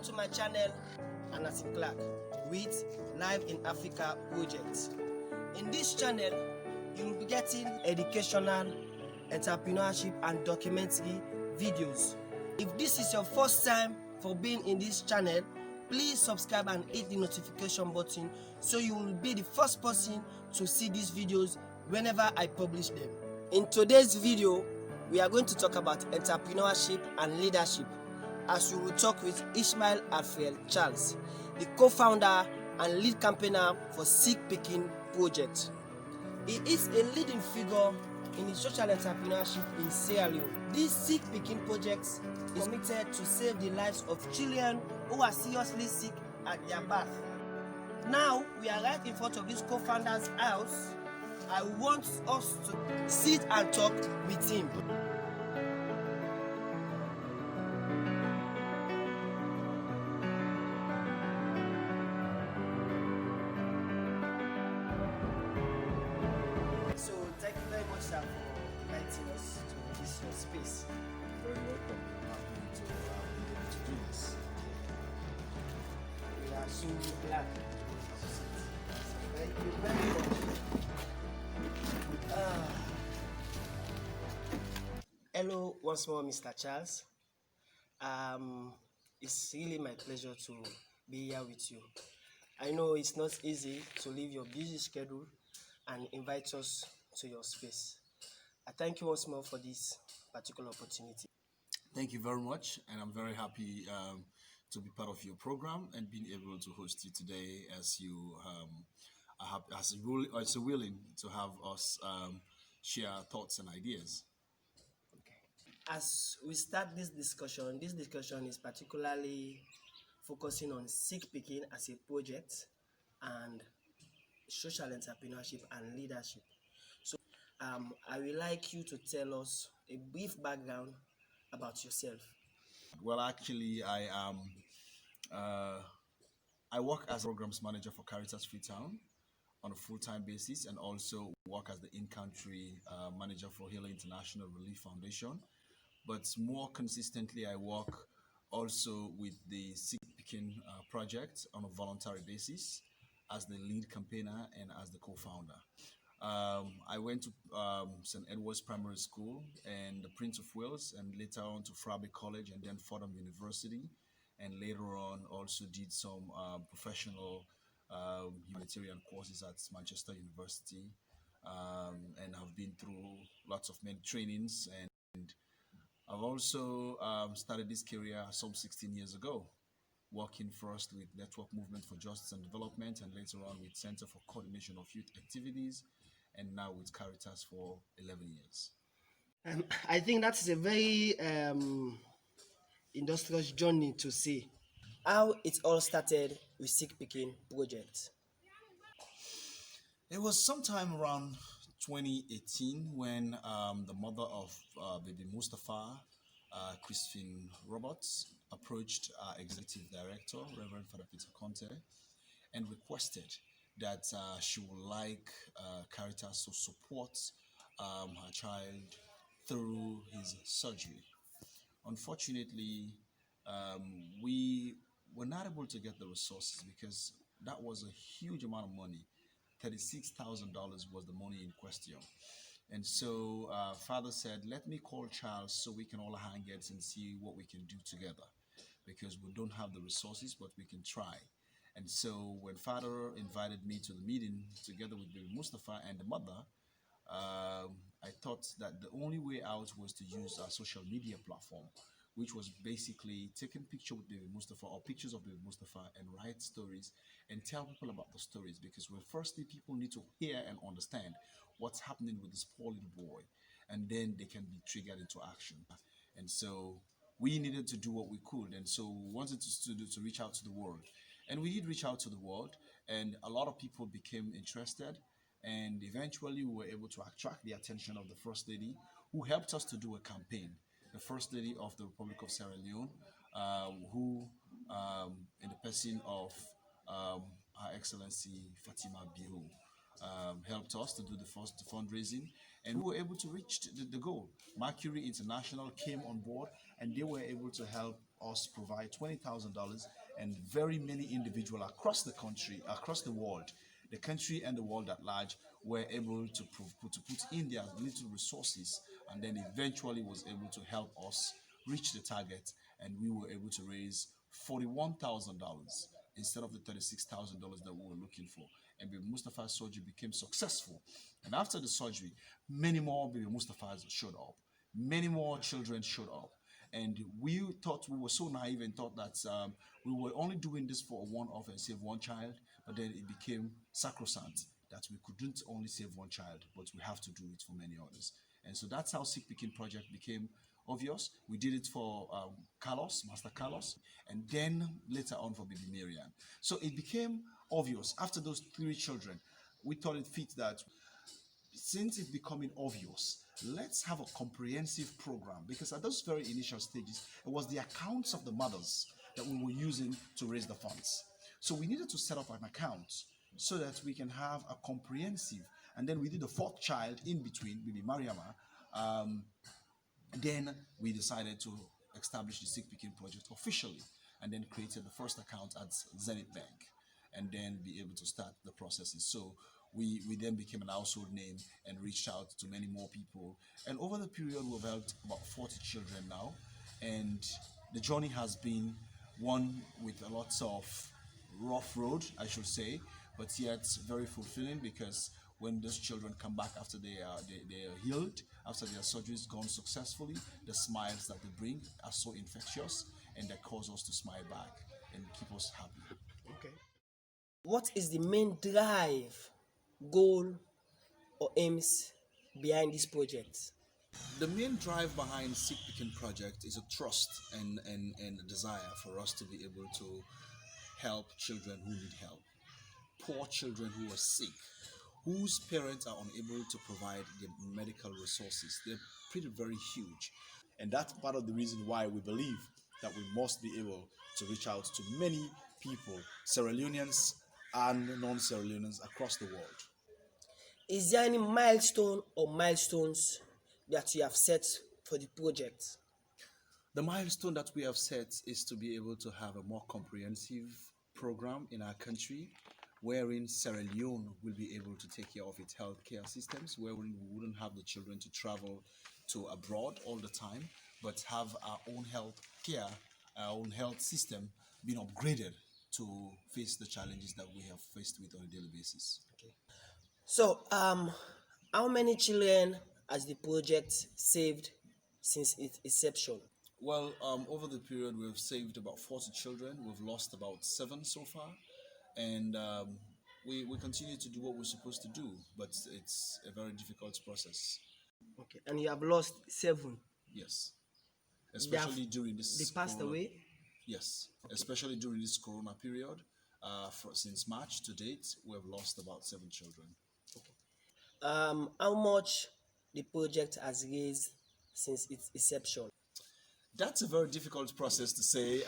to my channel, Anasim Clark, with Live in Africa project. In this channel, you will be getting educational, entrepreneurship and documentary videos. If this is your first time for being in this channel, please subscribe and hit the notification button so you will be the first person to see these videos whenever I publish them. In today's video, we are going to talk about entrepreneurship and leadership, as we will talk with Ishmeal Alfred Charles, the co-founder and lead campaigner for Sick Pikin Project. He is a leading figure in the social entrepreneurship in Sierra Leone. This Sick Pikin Project is committed to save the lives of children who are seriously sick at their birth. Now, we are right in front of this co-founder's house. I want us to sit and talk with him. So, thank you very much, sir, for inviting us to this your space. Very welcome. Happy to be able to do this. We are so glad. Thank you very much. Hello once more, Mr. Charles. It's really my pleasure to be here with you. I know it's not easy to leave your busy schedule and invite us to your space. I thank you once more for this particular opportunity. Thank you very much, and I'm very happy to be part of your program and being able to host you today as you are willing to have us share thoughts and ideas. As we start this discussion is particularly focusing on Sick Pikin as a project and social entrepreneurship and leadership. So I would like you to tell us a brief background about yourself. Well, actually, I work as a programs manager for Caritas Freetown on a full-time basis, and also work as the in-country manager for Healing International Relief Foundation. But more consistently, I work also with the Sick Pikin Project on a voluntary basis as the lead campaigner and as the co-founder. I went to St. Edward's Primary School and the Prince of Wales, and later on to Frabe College and then Fordham University, and later on also did some professional humanitarian courses at Manchester University, and have been through lots of many trainings, and I've also started this career some 16 years ago, working first with Network Movement for Justice and Development, and later on with Center for Coordination of Youth Activities, and now with Caritas for 11 years. I think that's a very industrious journey to see. How it all started with Sick Pikin Project. It was sometime around 2018 when the mother of baby Mustafa, Christine Roberts, approached our executive director, Reverend Father Peter Conte, and requested that she would like Caritas to support her child through his surgery. Unfortunately, we were not able to get the resources because that was a huge amount of money. $36,000 was the money in question. And so Father said, let me call Charles so we can all hang heads and see what we can do together, because we don't have the resources, but we can try. And so when Father invited me to the meeting together with baby Mustafa and the mother, I thought that the only way out was to use our social media platform, which was basically taking pictures with baby Mustafa or pictures of baby Mustafa and write stories and tell people about the stories, because firstly people need to hear and understand what's happening with this poor little boy, and then they can be triggered into action. And so we needed to do what we could, and so we wanted to reach out to the world, and we did reach out to the world, and a lot of people became interested, and eventually we were able to attract the attention of the First Lady, who helped us to do a campaign. The First Lady of the Republic of Sierra Leone, who, in the person of Her Excellency Fatima Biru, helped us to do the first fundraising, and we were able to reach the goal. Mercury International came on board, and they were able to help us provide $20,000, and very many individuals across the country, across the world, the country and the world at large, were able to put in their little resources, and then eventually was able to help us reach the target, and we were able to raise $41,000 instead of the $36,000 that we were looking for. And Baby Mustafa's surgery became successful. And after the surgery, many more Baby Mustafas showed up. Many more children showed up. And we thought, we were so naive and thought that we were only doing this for a one-off and save one child, but then it became sacrosanct that we couldn't only save one child, but we have to do it for many others. And so that's how Sick Pikin Project became obvious. We did it for Carlos, Master Carlos, and then later on for Baby Marian. So it became obvious after those 3 children. We thought it fit that since it's becoming obvious, let's have a comprehensive program, because at those very initial stages, it was the accounts of the mothers that we were using to raise the funds. So we needed to set up an account so that we can have a comprehensive, and then we did a 4th child in between, Baby Mariama. Then we decided to establish the Sick Pikin Project officially, and then created the first account at Zenith Bank, and then be able to start the processes. So we then became an household name and reached out to many more people. And over the period, we've helped about 40 children now. And the journey has been one with a lot of rough road, I should say, but yet very fulfilling, because when those children come back after they are healed, after their surgeries gone successfully, the smiles that they bring are so infectious, and they cause us to smile back and keep us happy. Okay. What is the main drive, goal, or aims behind this project? The main drive behind Sick Pikin Project is a trust and a desire for us to be able to help children who need help. Poor children who are sick, whose parents are unable to provide the medical resources. They're very huge. And that's part of the reason why we believe that we must be able to reach out to many people, Sierra Leoneans and non-Sierra Leoneans across the world. Is there any milestone or milestones that you have set for the project? The milestone that we have set is to be able to have a more comprehensive program in our country, wherein Sierra Leone will be able to take care of its healthcare systems, wherein we wouldn't have the children to travel to abroad all the time, but have our own health care, our own health system being upgraded to face the challenges that we have faced with on a daily basis. Okay. So, how many children has the project saved since its inception? Well, over the period, we've saved about 40 children. We've lost about 7 so far. And we continue to do what we're supposed to do, but it's a very difficult process. Okay, and you have lost 7. Yes, especially during this. They passed away. Yes, okay. Especially during this Corona period. Since March to date, we have lost about 7 children. Okay. How much the project has raised since its inception? That's a very difficult process to say.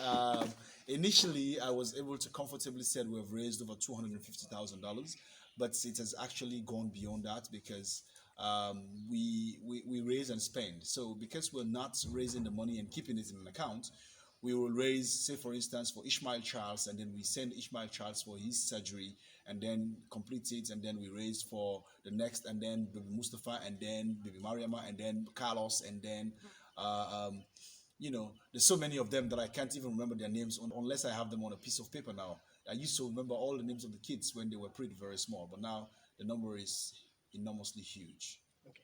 Initially, I was able to comfortably say we have raised over $250,000, but it has actually gone beyond that, because we raise and spend. So because we're not raising the money and keeping it in an account, we will raise, say for instance, for Ishmeal Charles, and then we send Ishmeal Charles for his surgery, and then complete it, and then we raise for the next, and then Baby Mustafa, and then Baby Mariama, and then Carlos, and then you know, there's so many of them that I can't even remember their names unless I have them on a piece of paper now. I used to remember all the names of the kids when they were very small, but now the number is enormously huge. Okay.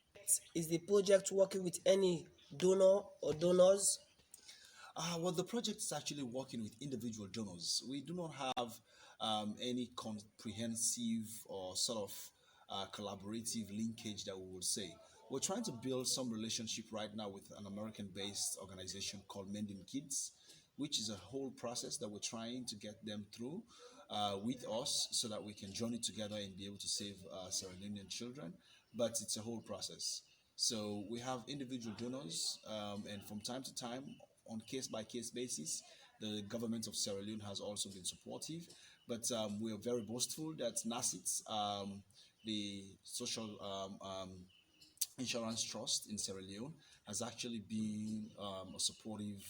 Is the project working with any donor or donors? Well, the project is actually working with individual donors. We do not have any comprehensive or sort of collaborative linkage that we would say. We're trying to build some relationship right now with an American-based organization called Mending Kids, which is a whole process that we're trying to get them through with us so that we can journey together and be able to save Sierra Leonean children. But it's a whole process. So we have individual donors, and from time to time, on case-by-case basis, the government of Sierra Leone has also been supportive. But we are very boastful that NACIT the Social Insurance Trust in Sierra Leone has actually been a supportive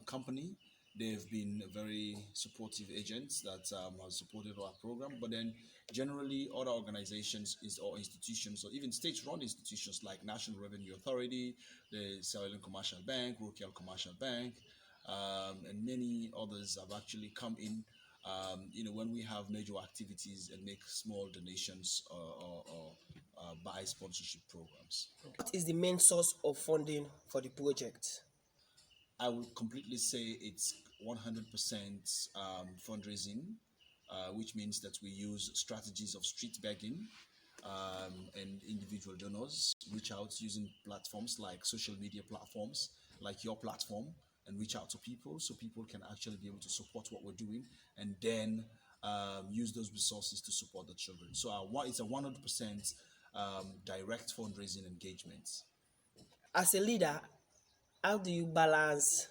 company. They've been very supportive agents that have supported our program. But then, generally, other organizations or institutions, or even state-run institutions like National Revenue Authority, the Sierra Leone Commercial Bank, Rokiel Commercial Bank, and many others have actually come in. When we have major activities and make small donations or buy sponsorship programs. What is the main source of funding for the project? I would completely say it's 100% fundraising, which means that we use strategies of street begging and individual donors reach out using platforms like social media platforms, like your platform, and reach out to people so people can actually be able to support what we're doing and then use those resources to support the children. So it's a 100% direct fundraising engagement. As a leader, how do you balance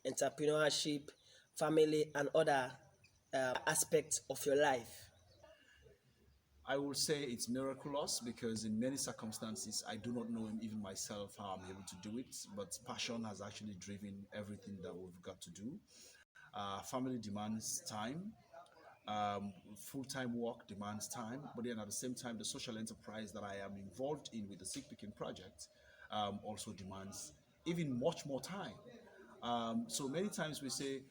entrepreneurship, family, and other aspects of your life? I will say it's miraculous because in many circumstances I do not know even myself how I'm able to do it, but passion has actually driven everything that we've got to do. Family demands time, full-time work demands time, but then at the same time the social enterprise that I am involved in with the Sick Pikin Project also demands even much more time. So many times we say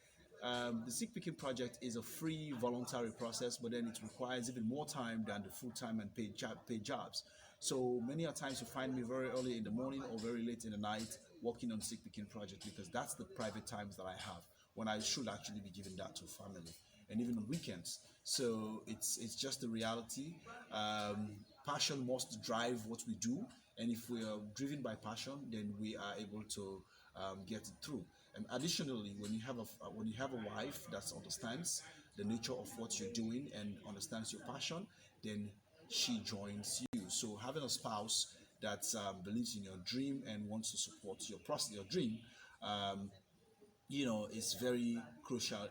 the Sick Picking Project is a free voluntary process, but then it requires even more time than the full-time and paid jobs. So many a times you find me very early in the morning or very late in the night working on Sick Picking Project because that's the private times that I have when I should actually be giving that to family and even on weekends. So it's just the reality. Passion must drive what we do, and if we are driven by passion, then we are able to get it through. And additionally, when you have a wife that understands the nature of what you're doing and understands your passion, then she joins you. So having a spouse that believes in your dream and wants to support your dream, is very crucial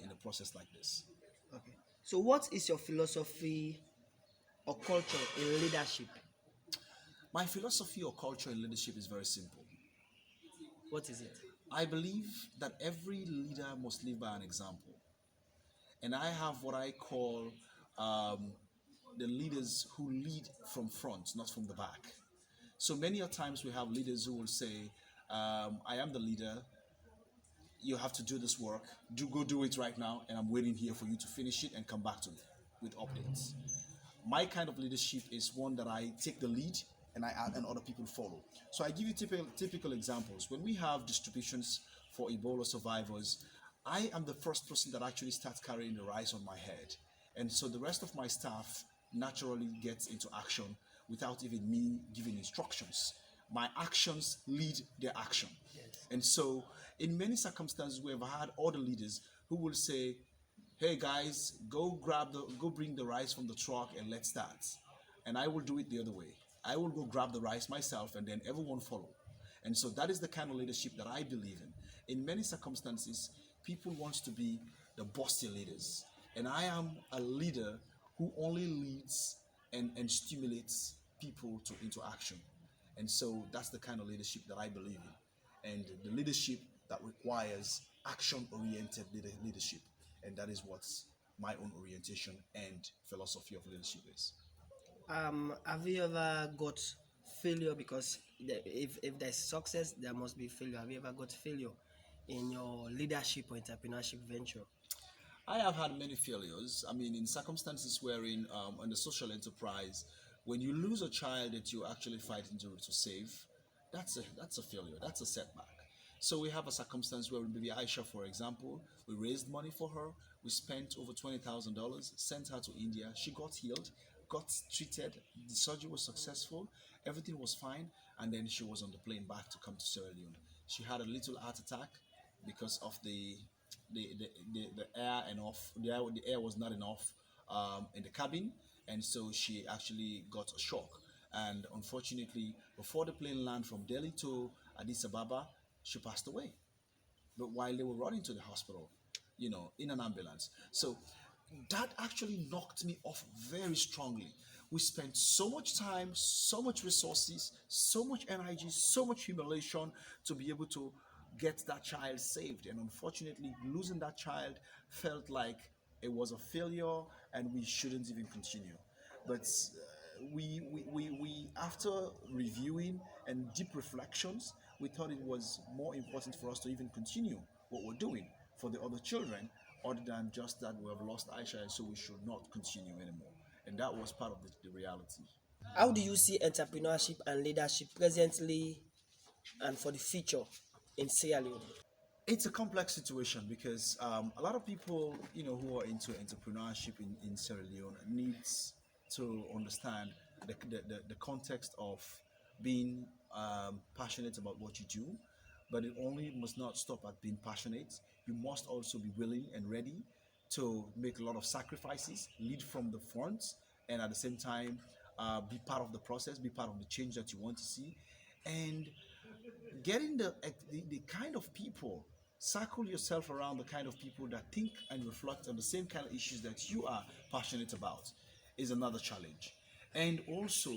in a process like this. Okay. So, what is your philosophy or culture in leadership? My philosophy or culture in leadership is very simple. What is it? I believe that every leader must live by an example. And I have what I call the leaders who lead from front, not from the back. So many a times we have leaders who will say, I am the leader, you have to do this work, go do it right now, and I'm waiting here for you to finish it and come back to me with updates. My kind of leadership is one that I take the lead and other people follow. So I give you typical examples. When we have distributions for Ebola survivors, I am the first person that actually starts carrying the rice on my head. And so the rest of my staff naturally gets into action without even me giving instructions. My actions lead their action. Yes. And so in many circumstances, we have had other leaders who will say, hey guys, go bring the rice from the truck and let's start. And I will do it the other way. I will go grab the rice myself and then everyone follow. And so that is the kind of leadership that I believe in. In many circumstances, people want to be the bossy leaders. And I am a leader who only leads and stimulates people into action. And so that's the kind of leadership that I believe in. And the leadership that requires action-oriented leadership. And that is what my own orientation and philosophy of leadership is. Have you ever got failure? Because if there's success, there must be failure. Have you ever got failure in your leadership or entrepreneurship venture? I have had many failures. I mean, in circumstances wherein on the social enterprise, when you lose a child that you're actually fighting to save, that's a failure. That's a setback. So we have a circumstance where maybe Aisha, for example, we raised money for her. We spent over $20,000, sent her to India. She got healed, got treated. The surgery was successful. Everything was fine. And then she was on the plane back to come to Sierra Leone. She had a little heart attack because of the air the air was not enough in the cabin, and so she actually got a shock. And unfortunately, before the plane landed from Delhi to Addis Ababa, she passed away. But while they were running to the hospital, in an ambulance. So that actually knocked me off very strongly. We spent so much time, so much resources, so much energy, so much humiliation to be able to get that child saved. And unfortunately, losing that child felt like it was a failure and we shouldn't even continue. But we after reviewing and deep reflections, we thought it was more important for us to even continue what we're doing for the other children, other than just that we have lost Aisha and so we should not continue anymore. And that was part of the reality. How do you see entrepreneurship and leadership presently and for the future in Sierra Leone? It's a complex situation because a lot of people, who are into entrepreneurship in Sierra Leone needs to understand the context of being passionate about what you do, but it only must not stop at being passionate. You must also be willing and ready to make a lot of sacrifices, lead from the front, and at the same time be part of the process, be part of the change that you want to see, and getting the kind of people, circle yourself around the kind of people that think and reflect on the same kind of issues that you are passionate about is another challenge. And also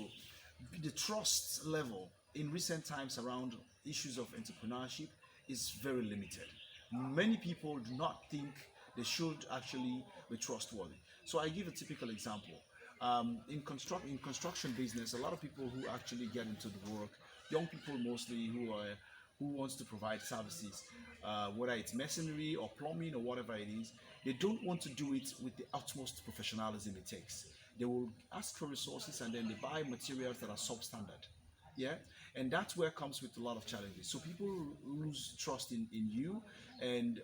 the trust level in recent times around issues of entrepreneurship is very limited. Many people do not think they should actually be trustworthy. So I give a typical example. In construction business, a lot of people who actually get into the work, young people mostly who wants to provide services, whether it's masonry or plumbing or whatever it is, they don't want to do it with the utmost professionalism it takes. They will ask for resources and then they buy materials that are substandard. Yeah, and that's where it comes with a lot of challenges. So people lose trust in you, and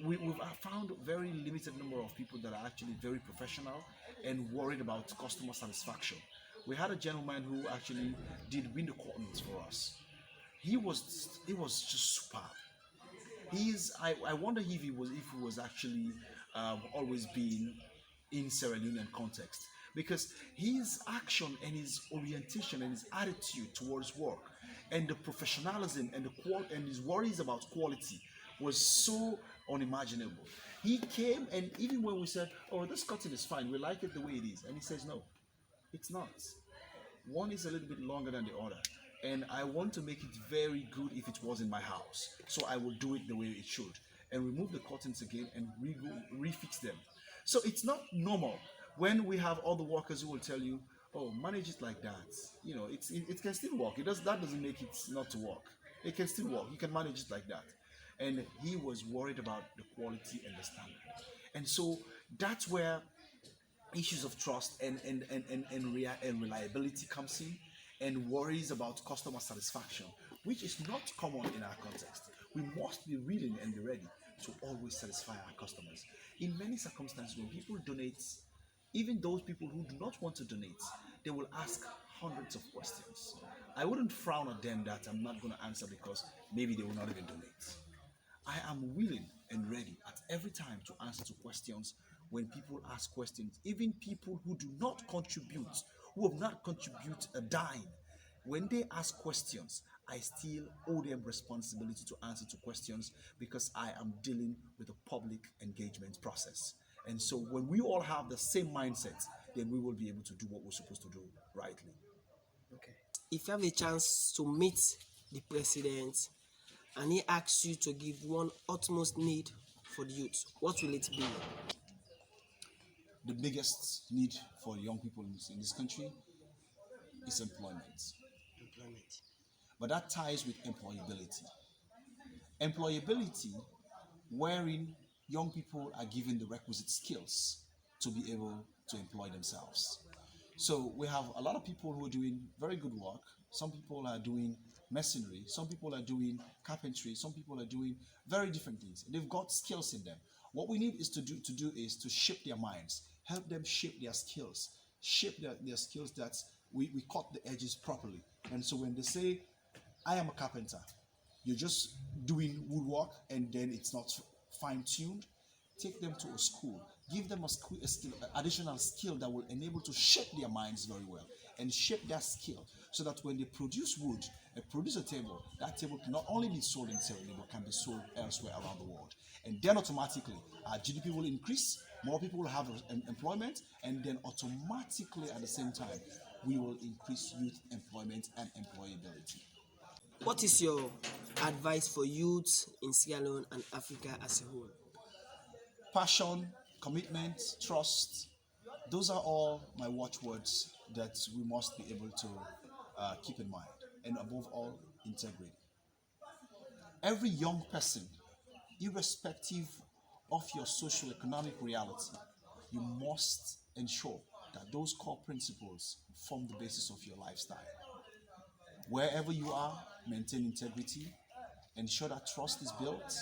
we've found a very limited number of people that are actually very professional and worried about customer satisfaction. We had a gentleman who actually did window curtains for us. He was just superb. I wonder if he was actually always been in Sierra Leonean context, because his action and his orientation and his attitude towards work and the professionalism and and his worries about quality was so unimaginable. He came, and even when we said, "Oh, this cutting is fine, we like it the way it is," and he says, "No, it's not. One is a little bit longer than the other, and I want to make it very good if it was in my house, so I will do it the way it should, and remove the curtains again and refix them." So it's not normal when we have all the workers who will tell you, "Oh, manage it like that." It can still work. That doesn't make it not to work. It can still work. You can manage it like that. And he was worried about the quality and the standard. And so that's where issues of trust and reliability comes in, and worries about customer satisfaction, which is not common in our context. We must be willing and be ready to always satisfy our customers. In many circumstances, when people donate, even those people who do not want to donate, they will ask hundreds of questions. I wouldn't frown at them that I'm not going to answer because maybe they will not even donate. I am willing and ready at every time to answer to questions when people ask questions, even people who do not contribute, who have not contributed a dime. When they ask questions, I still owe them responsibility to answer to questions because I am dealing with a public engagement process. And so when we all have the same mindset, then we will be able to do what we're supposed to do rightly. Okay. If you have a chance to meet the president and he asks you to give one utmost need for the youth, what will it be? The biggest need for young people in this country is employment. Employment. But that ties with employability. Employability, wherein young people are given the requisite skills to be able to employ themselves. So we have a lot of people who are doing very good work. Some people are doing masonry, some people are doing carpentry, some people are doing very different things. They've got skills in them. What we need is to shape their minds, help them shape their skills, shape their skills that we cut the edges properly. And so when they say, "I am a carpenter," you're just doing woodwork and then it's not fine-tuned. Take them to a school, give them a skill, additional skill that will enable to shape their minds very well and shape their skill so that when they produce wood and produce a table, that table can not only be sold in Sierra Leone but can be sold elsewhere around the world. And then automatically our GDP will increase, more people will have employment, and then automatically at the same time, we will increase youth employment and employability. What is your advice for youths in Sierra Leone and Africa as a whole? Passion, commitment, trust, those are all my watchwords that we must be able to keep in mind. And above all, integrity. Every young person, irrespective of your social economic reality, you must ensure that those core principles form the basis of your lifestyle. Wherever you are, maintain integrity, ensure that trust is built,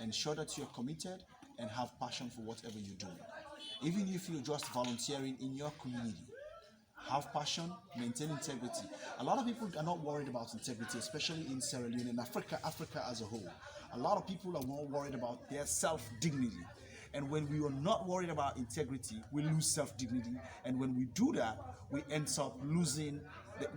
ensure that you're committed and have passion for whatever you do. Even if you're just volunteering in your community, have passion, maintain integrity. A lot of people are not worried about integrity, especially in Sierra Leone and Africa as a whole. A lot of people are more worried about their self-dignity. And when we are not worried about integrity, we lose self-dignity. And when we do that, we end up losing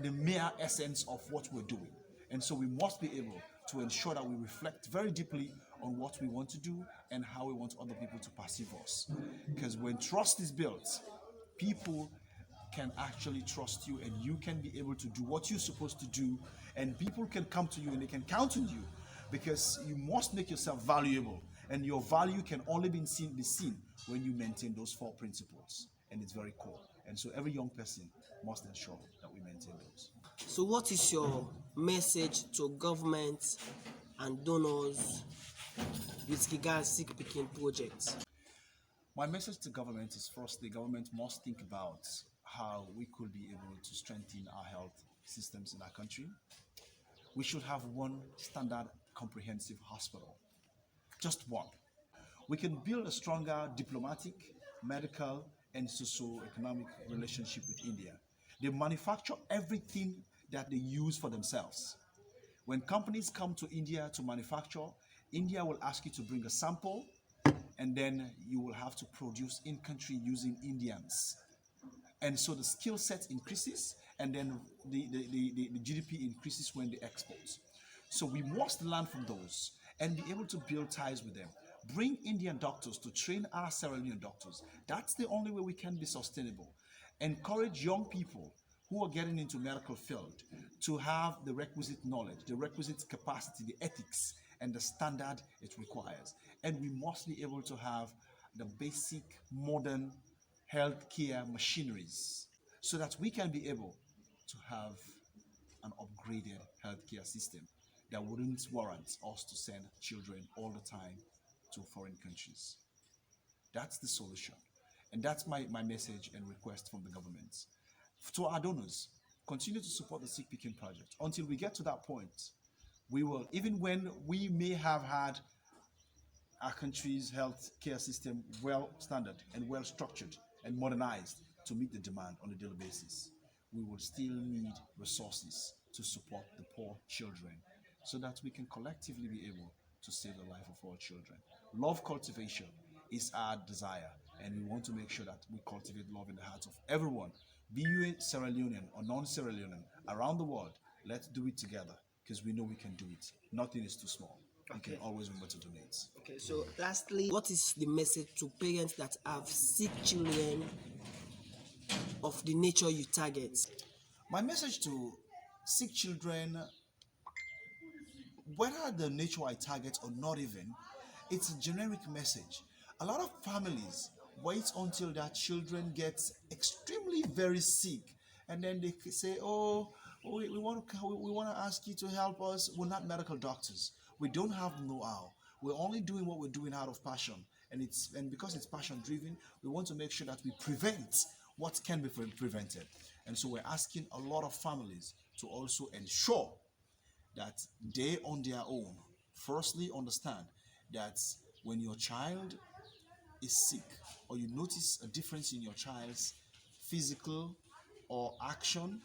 the mere essence of what we're doing. And so we must be able to ensure that we reflect very deeply on what we want to do and how we want other people to perceive us. Because when trust is built, people can actually trust you and you can be able to do what you're supposed to do, and people can come to you and they can count on you, because you must make yourself valuable, and your value can only be seen when you maintain those 4 principles, and it's very core. And so every young person must ensure that we maintain those. So what is your message to government and donors with regards to Sick Pikin Project? My message to government is, first, the government must think about how we could be able to strengthen our health systems in our country. We should have one standard comprehensive hospital, just one. We can build a stronger diplomatic, medical, and socio-economic relationship with India. They manufacture everything that they use for themselves. When companies come to India to manufacture, India will ask you to bring a sample, and then you will have to produce in country using Indians. And so the skill set increases, and then the GDP increases when they export. So we must learn from those and be able to build ties with them. Bring Indian doctors to train our Sierra Leone doctors. That's the only way we can be sustainable. Encourage young people who are getting into medical field to have the requisite knowledge, the requisite capacity, the ethics, and the standard it requires. And we must be able to have the basic modern healthcare machineries so that we can be able to have an upgraded healthcare system that wouldn't warrant us to send children all the time to foreign countries. That's the solution. And that's my message and request from the government. To our donors, continue to support the Sick Pikin Project. Until we get to that point, we will, even when we may have had our country's health care system well standard and well structured and modernized to meet the demand on a daily basis, we will still need resources to support the poor children so that we can collectively be able to save the life of all children. Love cultivation is our desire, and we want to make sure that we cultivate love in the hearts of everyone, be you a Sierra Leonean or non-Sierra Leonean, around the world. Let's do it together, because we know we can do it. Nothing is too small. You can always remember to donate. Okay, so lastly, what is the message to parents that have sick children of the nature you target? My message to sick children, whether the nature I target or not even, it's a generic message. A lot of families wait until their children get extremely very sick, and then they say, "Oh, we want to ask you to help us." We're not medical doctors. We don't have know-how. We're only doing what we're doing out of passion, and because it's passion driven, we want to make sure that we prevent what can be prevented. And so we're asking a lot of families to also ensure that they on their own firstly understand that when your child is sick, or you notice a difference in your child's physical or action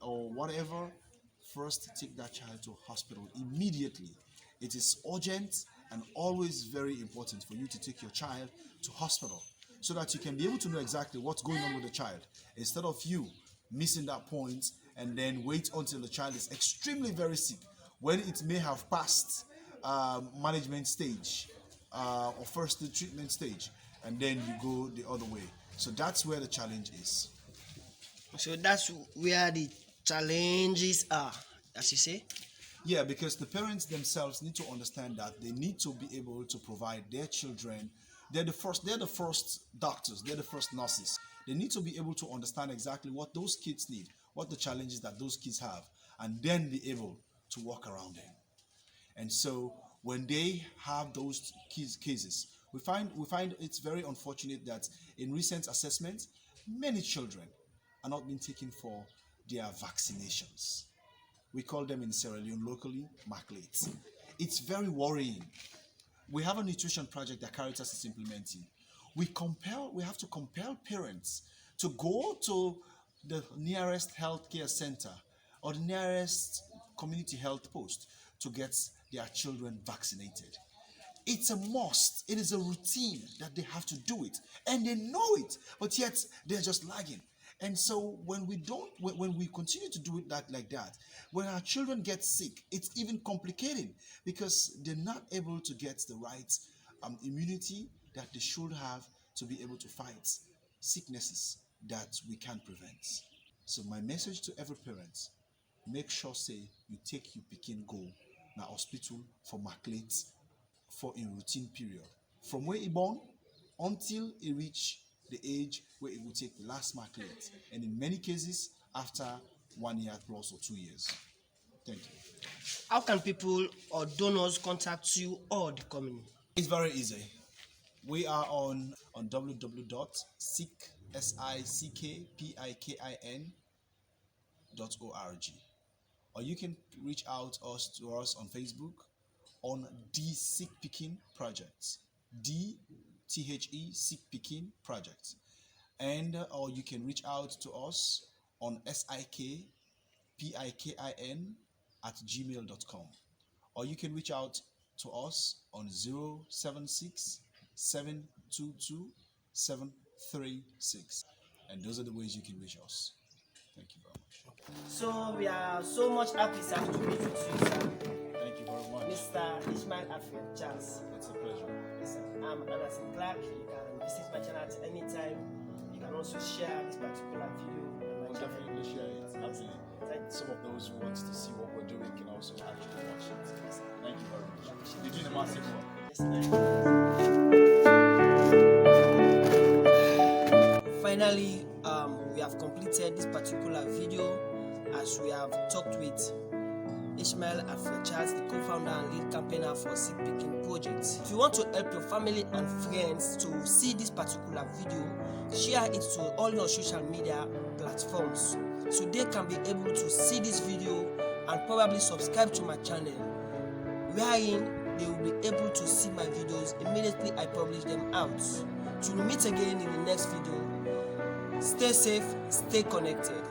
or whatever, first take that child to a hospital immediately. It is urgent and always very important for you to take your child to hospital so that you can be able to know exactly what's going on with the child, instead of you missing that point and then wait until the child is extremely very sick when it may have passed management stage or first the treatment stage, and then you go the other way. So that's where the challenge is. So that's where the challenges are, as you say. Yeah, because the parents themselves need to understand that they need to be able to provide their children. They're the first doctors, they're the first nurses. They need to be able to understand exactly what those kids need, what the challenges that those kids have, and then be able to walk around them. And so when they have those cases, we find it's very unfortunate that in recent assessments, many children are not being taken for their vaccinations. We call them in Sierra Leone locally maculates. It's very worrying. We have a nutrition project that Caritas is implementing. We have to compel parents to go to the nearest healthcare center or the nearest community health post to get their children vaccinated. It's a must. It is a routine that they have to do it, and they know it, but yet they're just lagging. And so when we continue to do it like that, when our children get sick, it's even complicated because they're not able to get the right immunity that they should have to be able to fight sicknesses that we can't prevent. So my message to every parent, make sure say you take your pikin go na hospital for maculates for a routine period. From where he born until he reach the age where it will take the last maculate, and in many cases after 1 year plus or 2 years. Thank you. How can people or donors contact you or the company? It's very easy. We are on www.sickpikin.org, or you can reach out to us on Facebook on the Sick Pikin Project, DTHE Sick Pikin Project, and or you can reach out to us on sickpikin@gmail.com, or you can reach out to us on 076 722 736, and those are the ways you can reach us. Thank you very much. So we are so much happy, sir, to meet with you, sir. Thank you very much. Mr. Ishmeal Alfred Charles. It's a pleasure. Yes, sir. I'm Anderson Clark. You can visit my channel at any time. You can also share this particular video. We'll definitely share it. Absolutely. Some of those who want to see what we're doing can also actually watch it. Yes, thank you very much. You're doing a massive work. Yes, finally, we have completed this particular video as we have talked with Ishmeal Alfred Charles, the co-founder and lead campaigner for Sick Pikin Project. If you want to help your family and friends to see this particular video, share it to all your social media platforms so they can be able to see this video and probably subscribe to my channel, wherein they will be able to see my videos immediately I publish them out. Till we meet again in the next video, stay safe, stay connected.